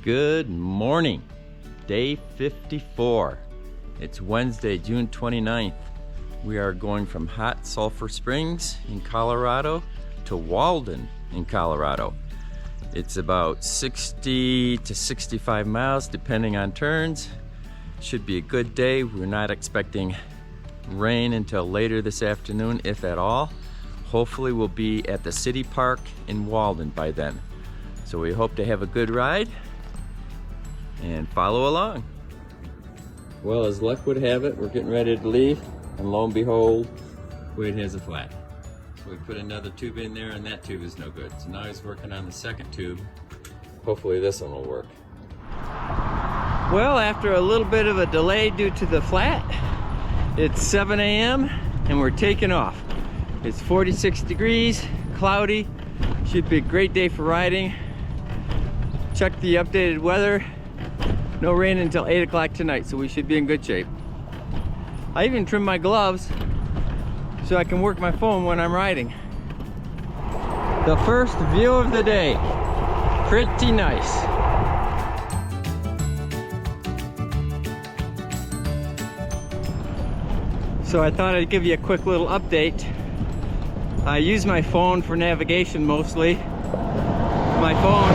Good morning, day 54. It's Wednesday, June 29th. We are going from hot Sulphur Springs in Colorado to Walden in Colorado. It's about 60 to 65 miles depending on turns. Should be a good day. We're not expecting rain until later this afternoon, if at all. Hopefully we'll be at the city park in Walden by then. So we hope to have a good ride and follow along. Well, as luck would have it, we're getting ready to leave, and lo and behold, Wade has a flat. So we put another tube in there, and that tube is no good. So now he's working on the second tube. Hopefully this one will work. Well, after a little bit of a delay due to the flat, it's 7 a.m. and we're taking off. It's 46 degrees, cloudy. Should be a great day for riding. Check the updated weather. No rain until 8 o'clock tonight, so we should be in good shape. I even trimmed my gloves so I can work my phone when I'm riding. The first view of the day. Pretty nice. So I thought I'd give you a quick little update. I use my phone for navigation mostly. My phone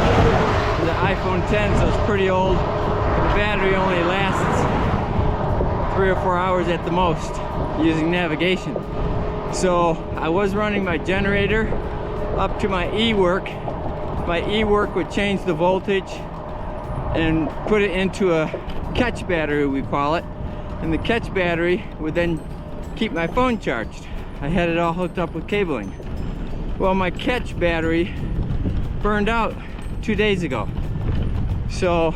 is an iPhone 10, so it's pretty old. The battery only lasts 3 or 4 hours at the most using navigation. So I was running my generator up to my e-work. My e-work would change the voltage and put it into a catch battery, we call it. And the catch battery would then keep my phone charged. I had it all hooked up with cabling. Well, my catch battery burned out 2 days ago. So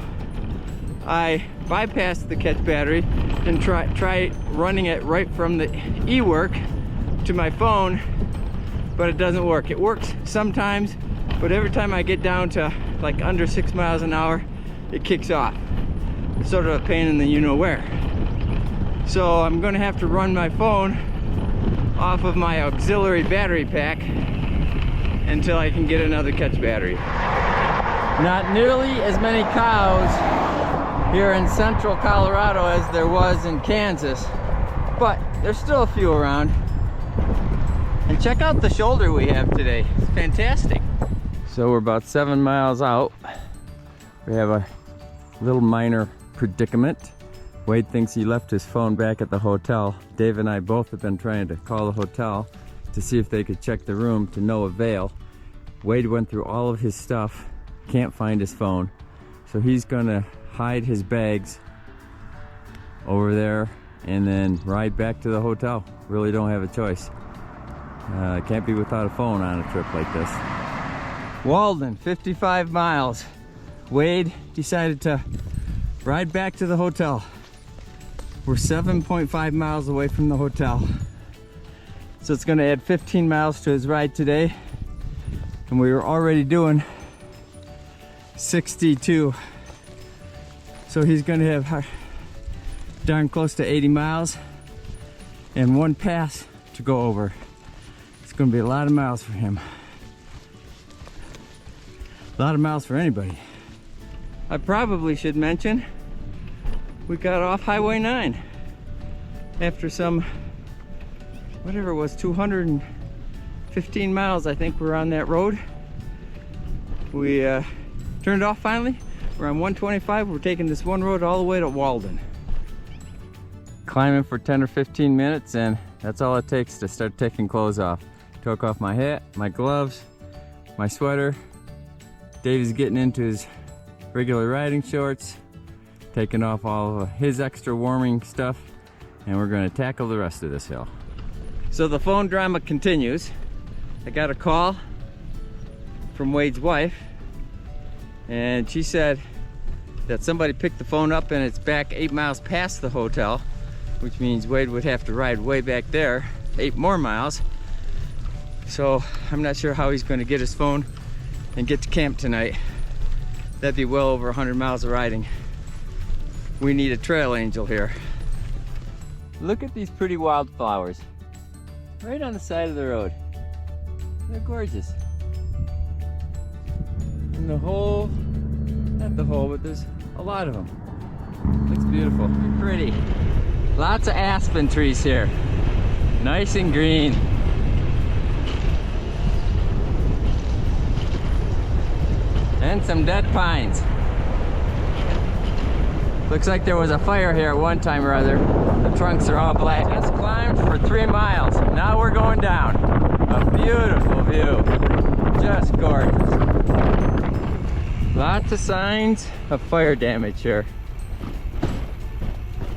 I bypassed the catch battery and try running it right from the e-work to my phone, but it doesn't work. It works sometimes, but every time I get down to like under 6 miles an hour, it kicks off. It's sort of a pain in the you-know-where. So I'm gonna have to run my phone off of my auxiliary battery pack until I can get another catch battery. Not nearly as many cows here in central Colorado as there was in Kansas, but there's still a few around. And check out the shoulder we have today. It's fantastic. So we're about 7 miles out. We have a little minor predicament. Wade thinks he left his phone back at the hotel. Dave and I both have been trying to call the hotel to see if they could check the room, to no avail. Wade went through all of his stuff, can't find his phone. So he's gonna hide his bags over there and then ride back to the hotel. Really don't have a choice. Can't be without a phone on a trip like this. Walden, 55 miles. Wade decided to ride back to the hotel. We're 7.5 miles away from the hotel. So it's gonna add 15 miles to his ride today. And we were already doing 62. So he's gonna have darn close to 80 miles and one pass to go over. It's gonna be a lot of miles for him. A lot of miles for anybody. I probably should mention we got off Highway 9 after some, whatever it was, 215 miles I think we're on that road. We turned off finally. We're on 125. We're taking this one road all the way to Walden. Climbing for 10 or 15 minutes, and that's all it takes to start taking clothes off. Took off my hat, my gloves, my sweater. Dave's getting into his regular riding shorts, taking off all of his extra warming stuff, and we're going to tackle the rest of this hill. So the phone drama continues. I got a call from Wade's wife, and she said that somebody picked the phone up and it's back 8 miles past the hotel, which means Wade would have to ride way back there 8 more miles. So I'm not sure how he's going to get his phone and get to camp tonight. That'd be well over 100 miles of riding. We need a trail angel here. Look at these pretty wildflowers right on the side of the road. They're gorgeous. And the whole Not the whole, but there's a lot of them. Looks beautiful. Pretty. Lots of aspen trees here. Nice and green. And some dead pines. Looks like there was a fire here at one time or other. The trunks are all black. Just climbed for 3 miles. Now we're going down. A beautiful view. Just gorgeous. Lots of signs of fire damage here.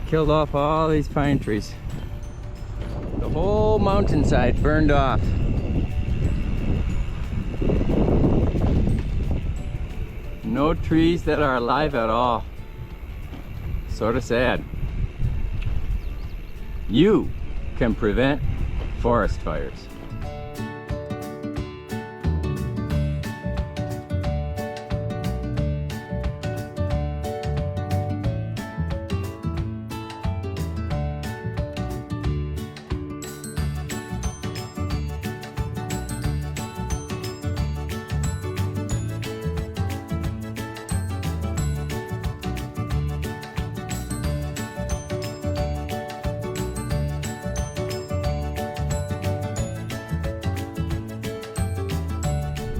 Killed off all these pine trees. The whole mountainside burned off. No trees that are alive at all. Sort of sad. You can prevent forest fires.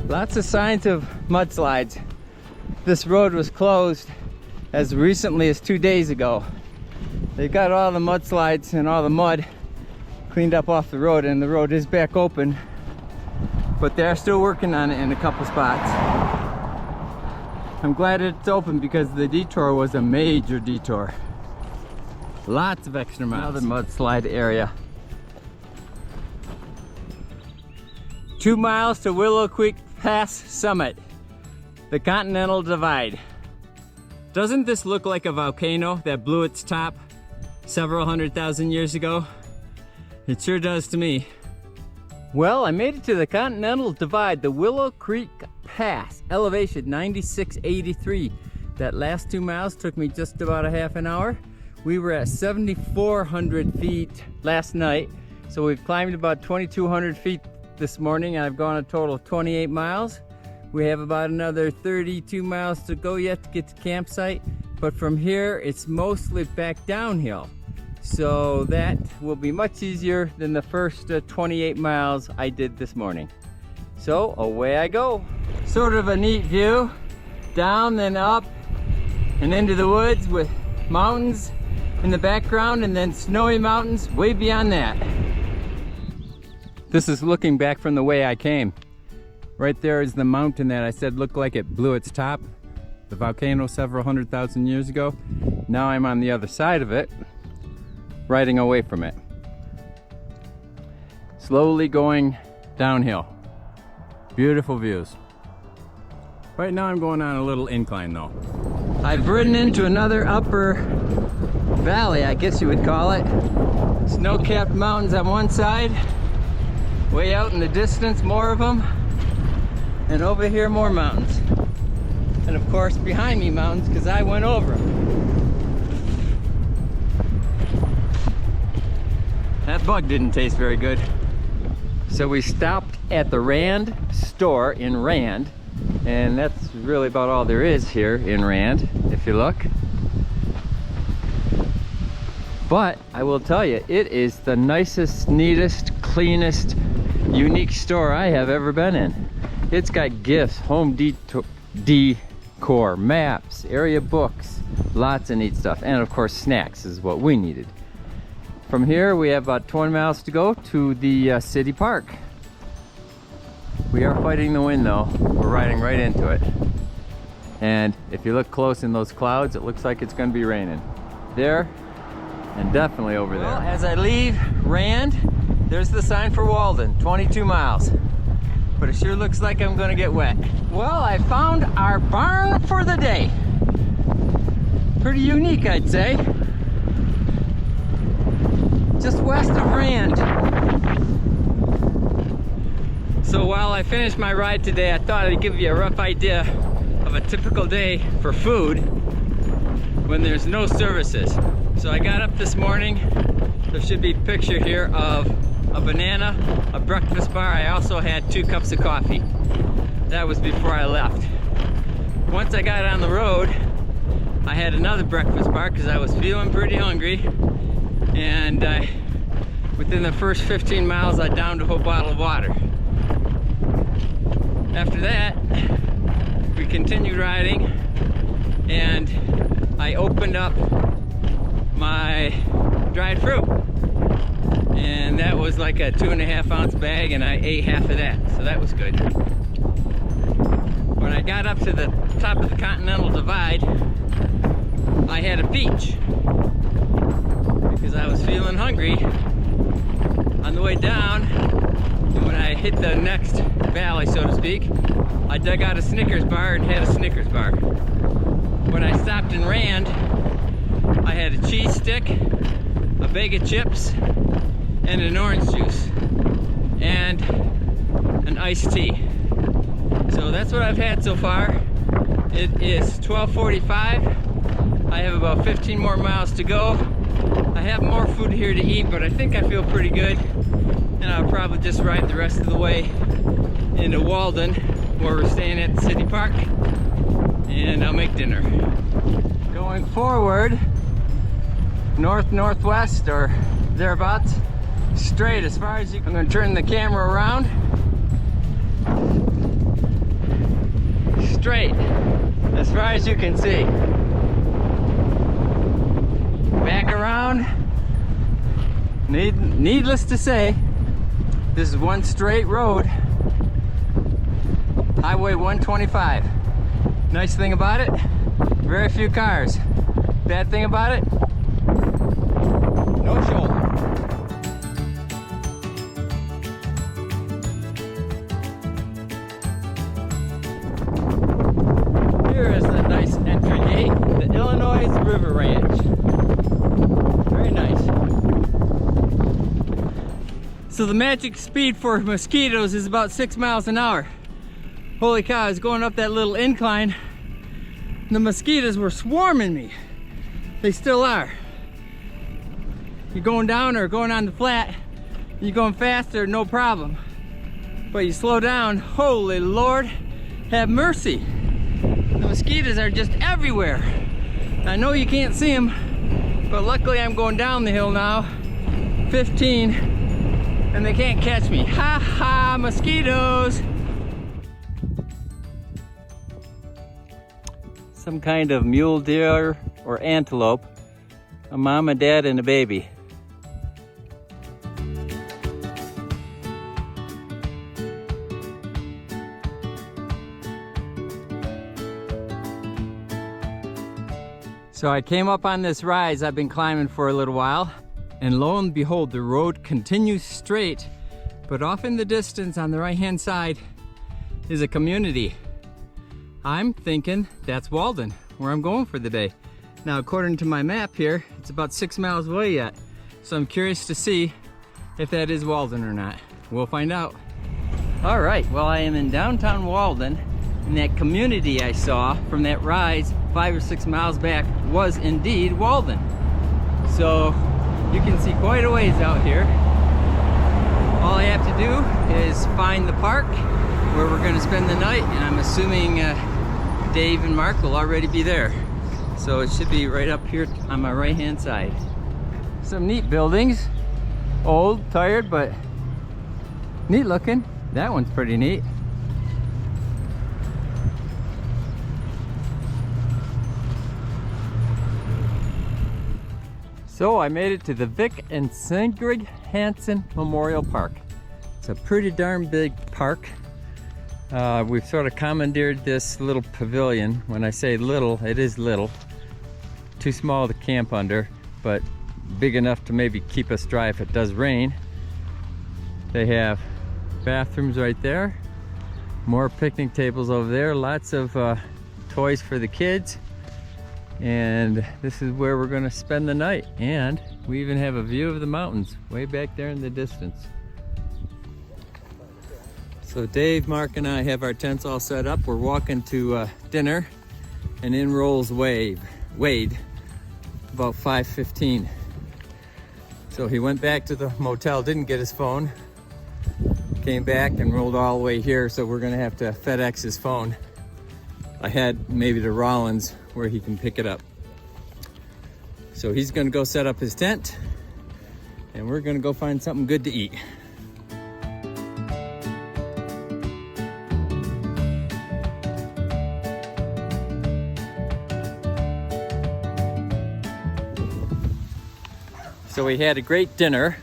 Lots of signs of mudslides. This road was closed as recently as 2 days ago. They got all the mudslides and all the mud cleaned up off the road, and the road is back open, but they're still working on it in a couple spots. I'm glad it's open because the detour was a major detour. Lots of extra miles. Another mudslide area. 2 miles to Willow Creek Pass summit, the Continental Divide. Doesn't this look like a volcano that blew its top several 100,000 years ago? It sure does to me. Well, I made it to the Continental Divide, the Willow Creek Pass, elevation 9683. That last 2 miles took me just about a half an hour. We were at 7,400 feet last night, so we've climbed about 2,200 feet this morning. I've gone a total of 28 miles. We have about another 32 miles to go yet to get to campsite, but from here it's mostly back downhill, so that will be much easier than the first 28 miles I did this morning. So away I go. Sort of a neat view, down then up and into the woods with mountains in the background and then snowy mountains way beyond that. This is looking back from the way I came. Right there is the mountain that I said looked like it blew its top. The volcano several 100,000 years ago. Now I'm on the other side of it, riding away from it. Slowly going downhill. Beautiful views. Right now I'm going on a little incline though. I've ridden into another upper valley, I guess you would call it. Snow-capped mountains on one side. Way out in the distance, more of them. And over here, more mountains. And of course, behind me, mountains, because I went over them. That bug didn't taste very good. So we stopped at the Rand store in Rand. And that's really about all there is here in Rand, if you look. But I will tell you, it is the nicest, neatest, cleanest, unique store I have ever been in. It's got gifts, home decor, maps, area books, lots of neat stuff, and of course snacks is what we needed. From here we have about 20 miles to go to the city park. We are fighting the wind though. We're riding right into it. And if you look close in those clouds, it looks like it's going to be raining. There and definitely over there. Well, as I leave Rand, there's the sign for Walden, 22 miles. But it sure looks like I'm gonna get wet. Well, I found our barn for the day. Pretty unique, I'd say. Just west of Rand. So while I finished my ride today, I thought I'd give you a rough idea of a typical day for food when there's no services. So I got up this morning. There should be a picture here of a banana, a breakfast bar. I also had 2 cups of coffee. That was before I left. once I got on the road, I had another breakfast bar because I was feeling pretty hungry, and within the first 15 miles I downed a whole bottle of water. After that, we continued riding, and I opened up my dried fruit, and that was like a 2.5 ounce bag, and I ate half of that, so that was good. When I got up to the top of the Continental Divide, I had a peach because I was feeling hungry. On the way down, when I hit the next valley, so to speak, I dug out a Snickers bar and had a Snickers bar. When I stopped and ran, I had a cheese stick, a bag of chips, and an orange juice, and an iced tea. So that's what I've had so far. It is 12:45. I have about 15 more miles to go. I have more food here to eat, but I think I feel pretty good. And I'll probably just ride the rest of the way into Walden, where we're staying at the city park, and I'll make dinner. Going forward, north-northwest or thereabouts, straight as far as you can. I'm going to turn the camera around. Straight as far as you can see. Back around. Needless to say, this is one straight road. Highway 125. Nice thing about it, very few cars. Bad thing about it, no shoulder. Here is a nice entry gate, the Illinois River Ranch. Very nice. So the magic speed for mosquitoes is about 6 miles an hour. Holy cow, I was going up that little incline. The mosquitoes were swarming me. They still are. You're going down or going on the flat, you're going faster, no problem. But you slow down, holy Lord, have mercy. The mosquitoes are just everywhere. I know you can't see them, but luckily I'm going down the hill now, 15, and they can't catch me. Ha ha, mosquitoes! Some kind of mule deer or antelope, a mom, a dad, and a baby. So I came up on this rise I've been climbing for a little while, and lo and behold, the road continues straight, but off in the distance on the right-hand side is a community. I'm thinking that's Walden, where I'm going for the day. Now, according to my map here, it's about 6 miles away yet. So I'm curious to see if that is Walden or not. We'll find out. All right, well, I am in downtown Walden, and that community I saw from that rise 5 or 6 miles back was indeed Walden. So you can see quite a ways out here. All I have to do is find the park where we're going to spend the night, and I'm assuming Dave and Mark will already be there. So it should be right up here on my right-hand side. Some neat buildings. Old, tired, but neat looking. That one's pretty neat. So I made it to the Vic and Sigrid Hansen Memorial Park. It's a pretty darn big park. We've sort of commandeered this little pavilion. When I say little, it is little. Too small to camp under, but big enough to maybe keep us dry if it does rain. They have bathrooms right there, more picnic tables over there, lots of toys for the kids, and this is where we're going to spend the night. And we even have a view of the mountains way back there in the distance. So Dave, Mark, and I have our tents all set up. We're walking to dinner, and in rolls Wade about 5:15. So he went back to the motel, didn't get his phone, came back and rolled all the way here, so we're gonna have to FedEx his phone. ahead maybe to Rollins where he can pick it up. So he's gonna go set up his tent and we're gonna go find something good to eat. So we had a great dinner.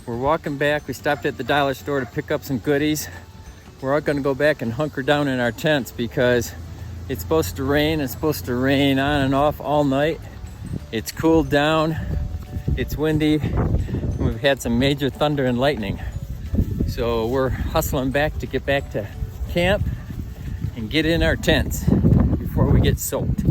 We're walking back. We stopped at the dollar store to pick up some goodies. We're all gonna go back and hunker down in our tents because it's supposed to rain. It's supposed to rain on and off all night. It's cooled down. It's windy. And we've had some major thunder and lightning. So we're hustling back to get back to camp and get in our tents before we get soaked.